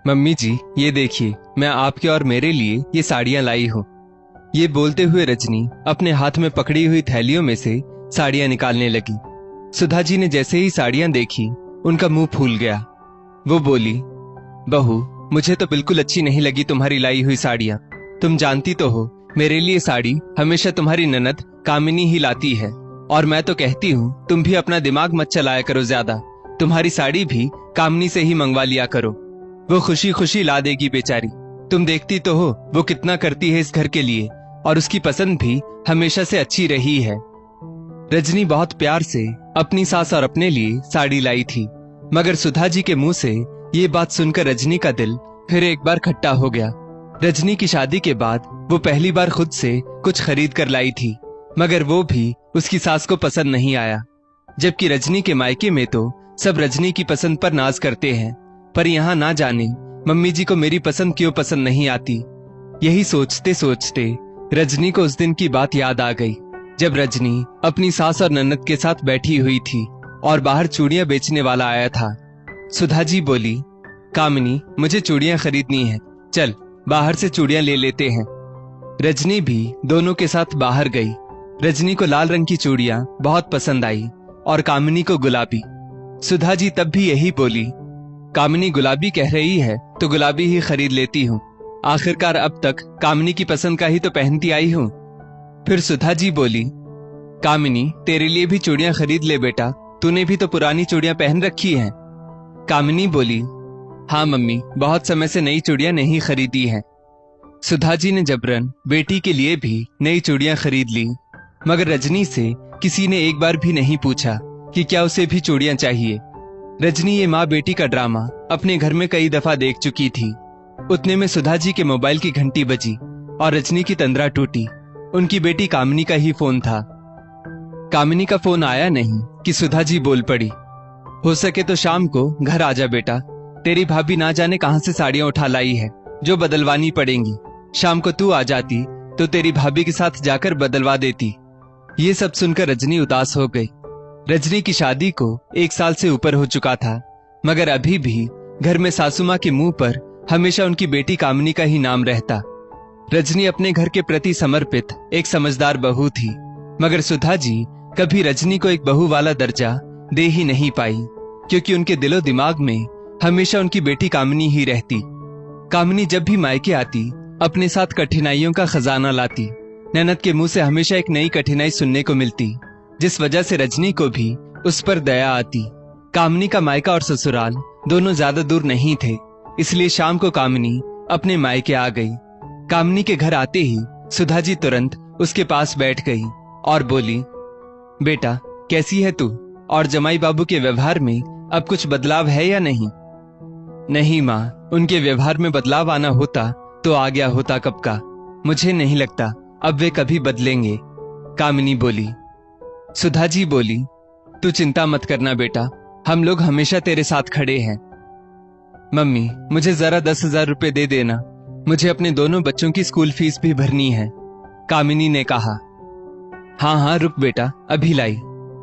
Mummy जी, ये देखिए, मैं आपके और मेरे लिए ये साड़ियां लाई हूँ। ये बोलते हुए रजनी अपने हाथ में पकड़ी हुई थैलियों में से साड़ियां निकालने लगी। सुधा जी ने जैसे ही साड़ियां देखी, उनका मुंह फूल गया। वो बोली, बहू, मुझे तो बिल्कुल अच्छी नहीं लगी तुम्हारी लाई हुई साड़ियां। तुम जानती तो हो, मेरे लिए साड़ी हमेशा तुम्हारी ननद कामिनी ही लाती है। और मैं तो कहती हूँ तुम भी अपना दिमाग मत चलाया करो ज्यादा। तुम्हारी साड़ी भी कामिनी से ही मंगवा लिया करो। वो खुशी खुशी ला देगी बेचारी। तुम देखती तो हो वो कितना करती है इस घर के लिए, और उसकी पसंद भी हमेशा से अच्छी रही है। रजनी बहुत प्यार से अपनी सास और अपने लिए साड़ी लाई थी, मगर सुधा जी के मुंह से ये बात सुनकर रजनी का दिल फिर एक बार खट्टा हो गया। रजनी की शादी के बाद वो पहली बार खुद से कुछ खरीद कर लाई थी, मगर वो भी उसकी सास को पसंद नहीं आया। जबकि रजनी के मायके में तो सब रजनी की पसंद पर नाज करते हैं, पर यहाँ ना जाने मम्मी जी को मेरी पसंद क्यों पसंद नहीं आती। यही सोचते सोचते रजनी को उस दिन की बात याद आ गई, जब रजनी अपनी सास और ननद के साथ बैठी हुई थी और बाहर चूड़ियां बेचने वाला आया था। सुधा जी बोली, कामिनी, मुझे चूड़ियां खरीदनी है, चल बाहर से चूड़ियां ले लेते हैं। रजनी भी दोनों के साथ बाहर गई। रजनी को लाल रंग की चूड़ियां बहुत पसंद आई और कामिनी को गुलाबी। सुधा जी तब भी यही बोली, कामिनी गुलाबी कह रही है तो गुलाबी ही खरीद लेती हूँ। आखिरकार अब तक कामिनी की पसंद का ही तो पहनती आई हूँ। फिर सुधा जी बोली, कामिनी, तेरे लिए भी चूड़ियां खरीद ले बेटा, तूने भी तो पुरानी चूड़ियां पहन रखी हैं। कामिनी बोली, हाँ मम्मी, बहुत समय से नई चूड़ियां नहीं खरीदी हैं। सुधा जी ने जबरन बेटी के लिए भी नई चूड़ियां खरीद ली, मगर रजनी से किसी ने एक बार भी नहीं पूछा कि क्या उसे भी चूड़ियां चाहिए। रजनी ये माँ बेटी का ड्रामा अपने घर में कई दफा देख चुकी थी। उतने में सुधा जी के मोबाइल की घंटी बजी और रजनी की तंद्रा टूटी। उनकी बेटी कामिनी का ही फोन था। कामिनी का फोन आया नहीं कि सुधा जी बोल पड़ी, हो सके तो शाम को घर आजा बेटा, तेरी भाभी ना जाने कहां से साड़ियां उठा लाई है जो बदलवानी पड़ेंगी। शाम को तू आ जाती तो तेरी भाभी के साथ जाकर बदलवा देती। ये सब सुनकर रजनी उदास हो गई। रजनी की शादी को 1 साल से ऊपर हो चुका था, मगर अभी भी घर में सासू माँ के मुंह पर हमेशा उनकी बेटी कामिनी का ही नाम रहता। रजनी अपने घर के प्रति समर्पित एक समझदार बहू थी, मगर सुधा जी कभी रजनी को एक बहू वाला दर्जा दे ही नहीं पाई, क्योंकि उनके दिलो दिमाग में हमेशा उनकी बेटी कामिनी ही रहती। कामिनी जब भी मायके आती अपने साथ कठिनाइयों का खजाना लाती। ननद के मुंह से हमेशा एक नई कठिनाई सुनने को मिलती, जिस वजह से रजनी को भी उस पर दया आती। कामिनी का मायका और ससुराल दोनों ज्यादा दूर नहीं थे, इसलिए शाम को कामिनी अपने मायके आ गई। कामिनी के घर आते ही सुधा जी तुरंत उसके पास बैठ गई और बोली, बेटा कैसी है तू, और जमाई बाबू के व्यवहार में अब कुछ बदलाव है या नहीं? नहीं माँ, उनके व्यवहार में बदलाव आना होता तो आ गया होता कब का। मुझे नहीं लगता अब वे कभी बदलेंगे, कामिनी बोली। सुधा जी बोली, तू चिंता मत करना बेटा, हम लोग हमेशा तेरे साथ खड़े हैं। मम्मी, मुझे जरा 10,000 रुपए दे देना, मुझे अपने दोनों बच्चों की स्कूल फीस भी भरनी है, कामिनी ने कहा। हाँ हाँ रुक बेटा, अभी लाई।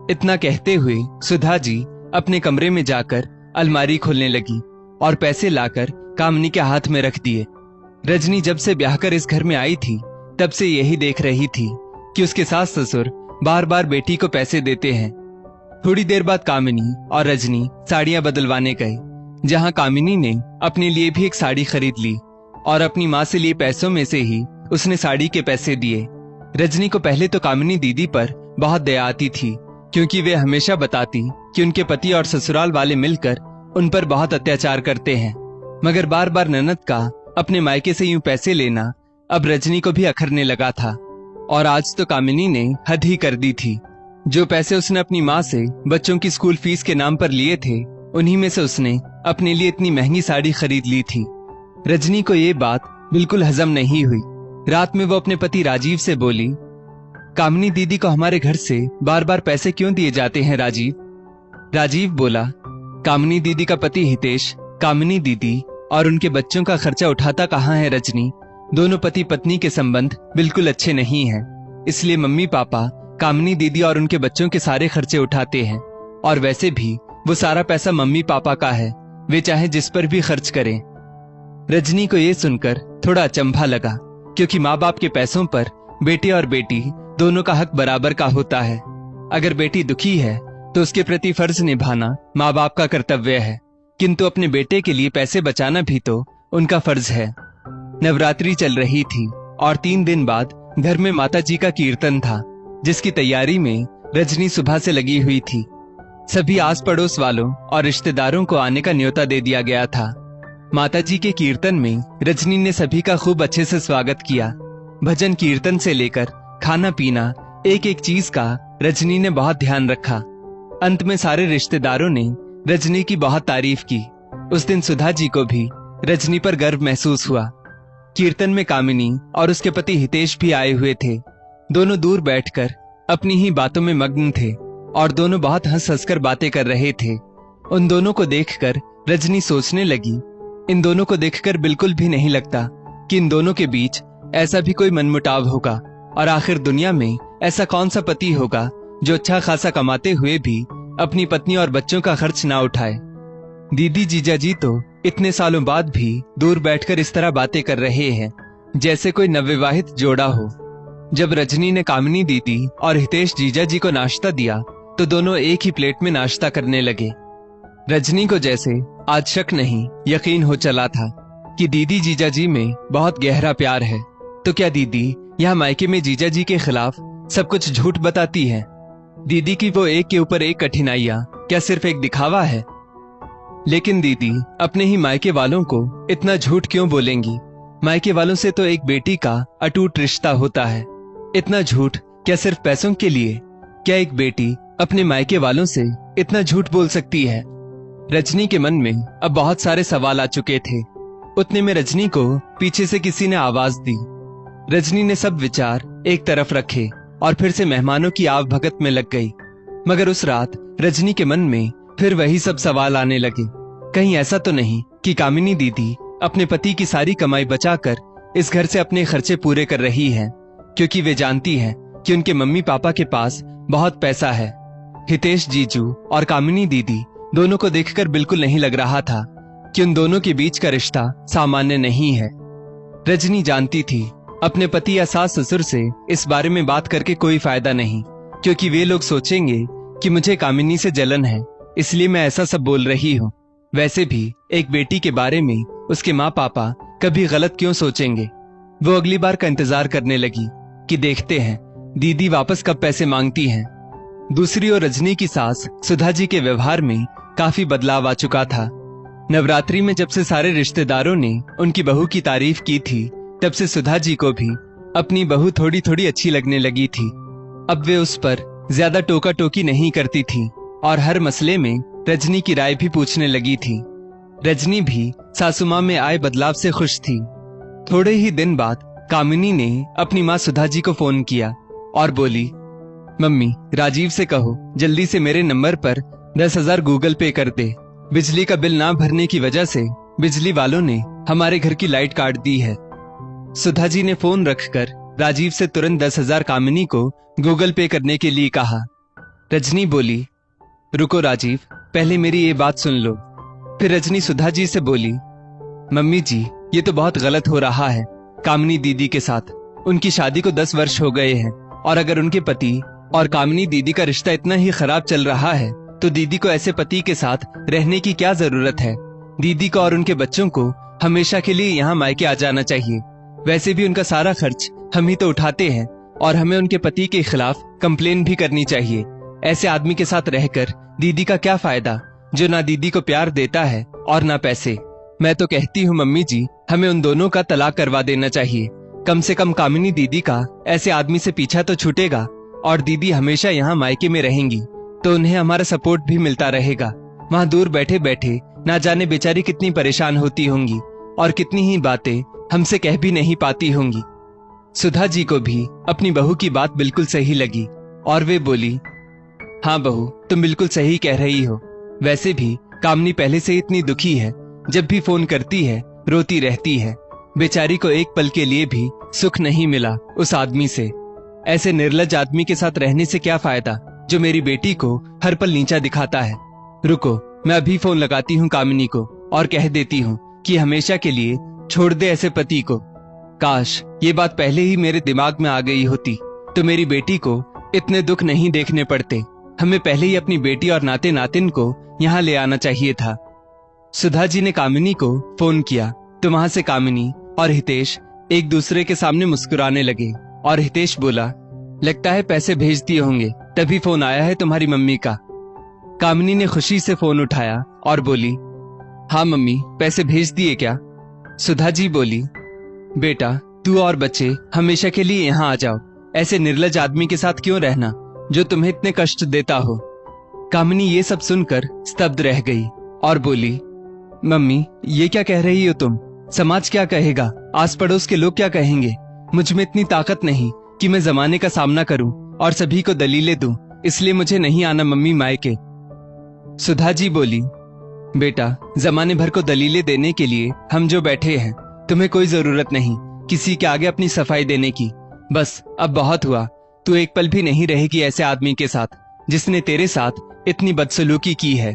इतना कहते हुए सुधा जी अपने कमरे में जाकर अलमारी खोलने लगी और पैसे लाकर कामिनी के हाथ में रख दिए। रजनी जब से ब्याह कर इस घर में आई थी तब से यही देख रही थी कि उसके सास ससुर बार बार बेटी को पैसे देते हैं। थोड़ी देर बाद कामिनी और रजनी साड़ियां बदलवाने गए, जहां कामिनी ने अपने लिए भी एक साड़ी खरीद ली और अपनी माँ से लिए पैसों में से ही उसने साड़ी के पैसे दिए। रजनी को पहले तो कामिनी दीदी पर बहुत दया आती थी, क्योंकि वे हमेशा बताती कि उनके पति और ससुराल वाले मिलकर उन पर बहुत अत्याचार करते हैं, मगर बार बार ननद का अपने मायके से यूं पैसे लेना अब रजनी को भी अखरने लगा था। और आज तो कामिनी ने हद ही कर दी थी। जो पैसे उसने अपनी माँ से बच्चों की स्कूल फीस के नाम पर लिए थे, उन्हीं में से उसने अपने लिए इतनी महंगी साड़ी खरीद ली थी। रजनी को ये बात बिल्कुल हजम नहीं हुई। रात में वो अपने पति राजीव से बोली, कामिनी दीदी को हमारे घर से बार बार पैसे क्यों दिए जाते हैं राजीव? राजीव बोला, कामिनी दीदी का पति हितेश कामिनी दीदी और उनके बच्चों का खर्चा उठाता कहाँ है रजनी? दोनों पति पत्नी के संबंध बिल्कुल अच्छे नहीं हैं, इसलिए मम्मी पापा कामिनी दीदी और उनके बच्चों के सारे खर्चे उठाते हैं। और वैसे भी वो सारा पैसा मम्मी पापा का है, वे चाहे जिस पर भी खर्च करें। रजनी को ये सुनकर थोड़ा अचंभा लगा, क्योंकि माँ बाप के पैसों पर बेटे और बेटी दोनों का हक बराबर का होता है। अगर बेटी दुखी है तो उसके प्रति फर्ज निभाना माँ बाप का कर्तव्य है, किंतु अपने बेटे के लिए पैसे बचाना भी तो उनका फर्ज है। नवरात्रि चल रही थी और 3 दिन बाद घर में माता जी का कीर्तन था, जिसकी तैयारी में रजनी सुबह से लगी हुई थी। सभी आस पड़ोस वालों और रिश्तेदारों को आने का न्योता दे दिया गया था। माता जी के कीर्तन में रजनी ने सभी का खूब अच्छे से स्वागत किया। भजन कीर्तन से लेकर खाना पीना, एक एक चीज का रजनी ने बहुत ध्यान रखा। अंत में सारे रिश्तेदारों ने रजनी की बहुत तारीफ की। उस दिन सुधा जी को भी रजनी पर गर्व महसूस हुआ। कीर्तन में कामिनी और उसके पति हितेश भी आए हुए थे। दोनों दूर बैठकर अपनी ही बातों में मग्न थे और दोनों बहुत हंस हंसकर बातें कर रहे थे। उन दोनों को देखकर रजनी सोचने लगी, इन दोनों को देखकर बिल्कुल भी नहीं लगता कि इन दोनों के बीच ऐसा भी कोई मनमुटाव होगा। और आखिर दुनिया में ऐसा कौन सा पति होगा जो अच्छा खासा कमाते हुए भी अपनी पत्नी और बच्चों का खर्च ना उठाए। दीदी जीजा जी तो इतने सालों बाद भी दूर बैठकर इस तरह बातें कर रहे हैं जैसे कोई नवविवाहित जोड़ा हो। जब रजनी ने कामिनी दीदी और हितेश जीजा जी को नाश्ता दिया तो दोनों एक ही प्लेट में नाश्ता करने लगे। रजनी को जैसे आज शक नहीं यकीन हो चला था कि दीदी जीजा जी में बहुत गहरा प्यार है। तो क्या दीदी यहाँ मायके में जीजा जी के खिलाफ सब कुछ झूठ बताती है? दीदी की वो एक के ऊपर एक कठिनाइयां क्या सिर्फ एक दिखावा है? लेकिन दीदी अपने ही मायके वालों को इतना झूठ क्यों बोलेंगी? मायके वालों से तो एक बेटी का अटूट रिश्ता होता है। इतना झूठ क्या सिर्फ पैसों के लिए? क्या एक बेटी अपने मायके वालों से इतना झूठ बोल सकती है? रजनी के मन में अब बहुत सारे सवाल आ चुके थे। उतने में रजनी को पीछे से किसी ने आवाज दी। रजनी ने सब विचार एक तरफ रखे और फिर से मेहमानों की आव भगत में लग गई। मगर उस रात रजनी के मन में फिर वही सब सवाल आने लगे। कहीं ऐसा तो नहीं कि कामिनी दीदी अपने पति की सारी कमाई बचाकर इस घर से अपने खर्चे पूरे कर रही है, क्योंकि वे जानती है कि उनके मम्मी पापा के पास बहुत पैसा है। हितेश जीजू और कामिनी दीदी दोनों को देखकर बिल्कुल नहीं लग रहा था कि उन दोनों के बीच का रिश्ता सामान्य नहीं है। रजनी जानती थी अपने पति या सास ससुर से इस बारे में बात करके कोई फायदा नहीं, क्योंकि वे लोग सोचेंगे कि मुझे कामिनी से जलन है, इसलिए मैं ऐसा सब बोल रही हूँ। वैसे भी एक बेटी के बारे में उसके माँ पापा कभी गलत क्यों सोचेंगे? वो अगली बार का इंतजार करने लगी कि देखते हैं दीदी वापस कब पैसे मांगती हैं। दूसरी ओर रजनी की सास सुधा जी के व्यवहार में काफी बदलाव आ चुका था। नवरात्रि में जब से सारे रिश्तेदारों ने उनकी बहू की तारीफ की थी, तब से सुधा जी को भी अपनी बहू थोड़ी थोड़ी अच्छी लगने लगी थी। अब वे उस पर ज्यादा टोका टोकी नहीं करती थी और हर मसले में रजनी की राय भी पूछने लगी थी। रजनी भी सासुमां में आए बदलाव से खुश थी। थोड़े ही दिन बाद कामिनी ने अपनी माँ सुधा जी को फोन किया और बोली, मम्मी राजीव से कहो जल्दी से मेरे नंबर पर 10,000 गूगल पे कर दे। बिजली का बिल ना भरने की वजह से बिजली वालों ने हमारे घर की लाइट काट दी है। सुधा जी ने फोन रखकर राजीव से तुरंत 10,000 कामिनी को गूगल पे करने के लिए कहा। रजनी बोली, रुको राजीव, पहले मेरी ये बात सुन लो। फिर रजनी सुधा जी से बोली, मम्मी जी ये तो बहुत गलत हो रहा है कामिनी दीदी के साथ। उनकी शादी को 10 वर्ष हो गए हैं और अगर उनके पति और कामिनी दीदी का रिश्ता इतना ही खराब चल रहा है तो दीदी को ऐसे पति के साथ रहने की क्या जरूरत है? दीदी को और उनके बच्चों को हमेशा के लिए यहाँ मायके आ जाना चाहिए। वैसे भी उनका सारा खर्च हम ही तो उठाते हैं और हमें उनके पति के खिलाफ कंप्लेन भी करनी चाहिए। ऐसे आदमी के साथ रहकर दीदी का क्या फायदा, जो ना दीदी को प्यार देता है और ना पैसे। मैं तो कहती हूँ मम्मी जी, हमें उन दोनों का तलाक करवा देना चाहिए। कम से कम कामिनी दीदी का ऐसे आदमी से पीछा तो छूटेगा और दीदी हमेशा यहाँ मायके में रहेंगी तो उन्हें हमारा सपोर्ट भी मिलता रहेगा। वहाँ दूर बैठे बैठे ना जाने बेचारी कितनी परेशान होती होंगी और कितनी ही बातें हमसे कह भी नहीं पाती होंगी। सुधा जी को भी अपनी बहू की बात बिल्कुल सही लगी और वे बोली, हाँ बहू तुम बिल्कुल सही कह रही हो। वैसे भी कामनी पहले से इतनी दुखी है, जब भी फोन करती है रोती रहती है। बेचारी को एक पल के लिए भी सुख नहीं मिला उस आदमी से। ऐसे निर्लज आदमी के साथ रहने से क्या फायदा जो मेरी बेटी को हर पल नीचा दिखाता है। रुको मैं अभी फोन लगाती हूँ कामिनी को और कह देती हूँ कि हमेशा के लिए छोड़ दे ऐसे पति को। काश ये बात पहले ही मेरे दिमाग में आ गई होती तो मेरी बेटी को इतने दुख नहीं देखने पड़ते। हमें पहले ही अपनी बेटी और नाते नातिन को यहाँ ले आना चाहिए था। सुधा जी ने कामिनी को फोन किया तो वहां से कामिनी और हितेश एक दूसरे के सामने मुस्कुराने लगे और हितेश बोला, लगता है पैसे भेज दिए होंगे, तभी फोन आया है तुम्हारी मम्मी का। कामिनी ने खुशी से फोन उठाया और बोली, हाँ मम्मी, पैसे भेज दिए क्या? सुधा जी बोली, बेटा तू और बच्चे हमेशा के लिए यहाँ आ जाओ। ऐसे निर्लज आदमी के साथ क्यों रहना जो तुम्हें इतने कष्ट देता हो। कामिनी ये सब सुनकर स्तब्ध रह गई और बोली, मम्मी ये क्या कह रही हो तुम? समाज क्या कहेगा? आस पड़ोस के लोग क्या कहेंगे? मुझ में इतनी ताकत नहीं कि मैं जमाने का सामना करूं और सभी को दलीलें दूं, इसलिए मुझे नहीं आना मम्मी मायके। सुधा जी बोली, बेटा जमाने भर को दलीलें देने के लिए हम जो बैठे हैं, तुम्हें कोई जरूरत नहीं किसी के आगे अपनी सफाई देने की। बस अब बहुत हुआ। तू एक पल भी नहीं रहेगी ऐसे आदमी के साथ जिसने तेरे साथ इतनी बदसलूकी की है।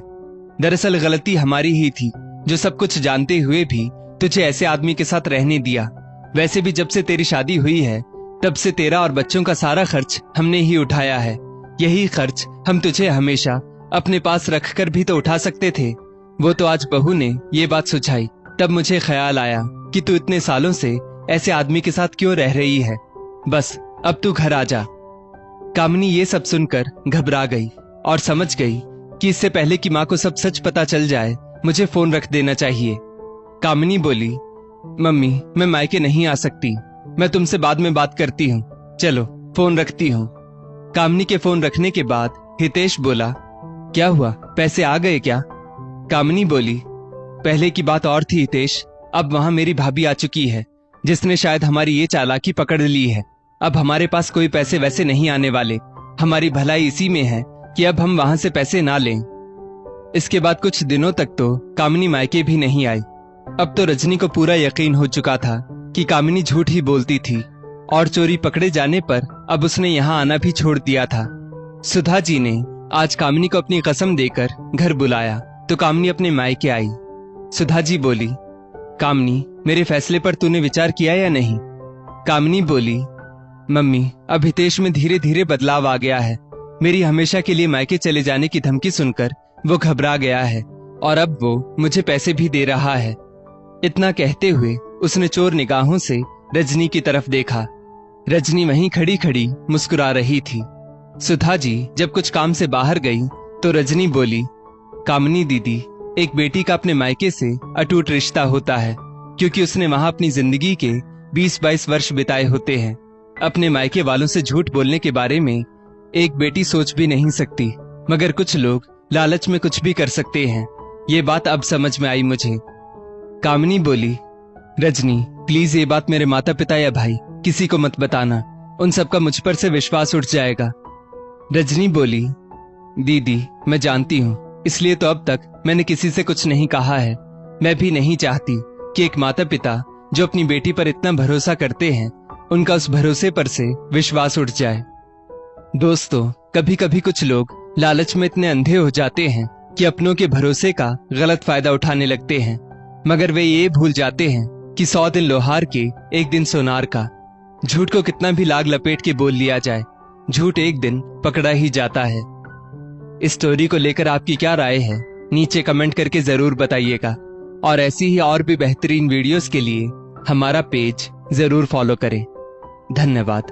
दरअसल गलती हमारी ही थी जो सब कुछ जानते हुए भी तुझे ऐसे आदमी के साथ रहने दिया। वैसे भी जब से तेरी शादी हुई है तब से तेरा और बच्चों का सारा खर्च हमने ही उठाया है। यही खर्च हम तुझे हमेशा अपने पास रखकर भी तो उठा सकते थे। वो तो आज बहू ने ये बात सुझाई तब मुझे ख्याल आया कि तू इतने सालों से ऐसे आदमी के साथ क्यों रह रही है। बस अब तू घर आ जा। कामिनी ये सब सुनकर घबरा गई और समझ गई कि इससे पहले कि माँ को सब सच पता चल जाए मुझे फोन रख देना चाहिए। कामिनी बोली, मम्मी मैं मायके नहीं आ सकती, मैं तुमसे बाद में बात करती हूँ, चलो फोन रखती हूँ। कामिनी के फोन रखने के बाद हितेश बोला, क्या हुआ, पैसे आ गए क्या? कामिनी बोली, पहले की बात और थी हितेश, अब वहां मेरी भाभी आ चुकी है जिसने शायद हमारी ये चालाकी पकड़ ली है। अब हमारे पास कोई पैसे वैसे नहीं आने वाले। हमारी भलाई इसी में है कि अब हम वहां से पैसे ना लें। इसके बाद कुछ दिनों तक तो कामिनी मायके भी नहीं आई। अब तो रजनी को पूरा यकीन हो चुका था कि कामिनी झूठ ही बोलती थी और चोरी पकड़े जाने पर अब उसने यहाँ आना भी छोड़ दिया था। सुधा जी ने आज कामिनी को अपनी कसम देकर घर बुलाया तो कामिनी अपने मायके आई। सुधा जी बोली, कामिनी मेरे फैसले पर तूने विचार किया या नहीं? कामिनी बोली, मम्मी अब हितेश में धीरे धीरे बदलाव आ गया है। मेरी हमेशा के लिए मायके चले जाने की धमकी सुनकर वो घबरा गया है और अब वो मुझे पैसे भी दे रहा है। इतना कहते हुए उसने चोर निगाहों से रजनी की तरफ देखा। रजनी वहीं खड़ी खड़ी मुस्कुरा रही थी। सुधा जी जब कुछ काम से बाहर गई तो रजनी बोली, कामिनी दीदी, एक बेटी का अपने मायके से अटूट रिश्ता होता है क्योंकि उसने वहां अपनी जिंदगी के 20-22 वर्ष बिताए होते हैं। अपने मायके वालों से झूठ बोलने के बारे में एक बेटी सोच भी नहीं सकती, मगर कुछ लोग लालच में कुछ भी कर सकते हैं। ये बात अब समझ में आई मुझे। कामिनी बोली, रजनी प्लीज ये बात मेरे माता पिता या भाई किसी को मत बताना, उन सबका मुझ पर से विश्वास उठ जाएगा। रजनी बोली, दीदी मैं जानती हूँ, इसलिए तो अब तक मैंने किसी से कुछ नहीं कहा है। मैं भी नहीं चाहती कि एक माता पिता जो अपनी बेटी पर इतना भरोसा करते हैं उनका उस भरोसे पर से विश्वास उठ जाए। दोस्तों कभी कभी कुछ लोग लालच में इतने अंधे हो जाते हैं कि अपनों के भरोसे का गलत फायदा उठाने लगते हैं, मगर वे ये भूल जाते हैं कि 100 दिन लोहार के एक दिन सोनार का। झूठ को कितना भी लाग लपेट के बोल लिया जाए, झूठ एक दिन पकड़ा ही जाता है। इस स्टोरी को लेकर आपकी क्या राय है नीचे कमेंट करके जरूर बताइएगा और ऐसी ही और भी बेहतरीन वीडियोस के लिए हमारा पेज जरूर फॉलो करें। धन्यवाद।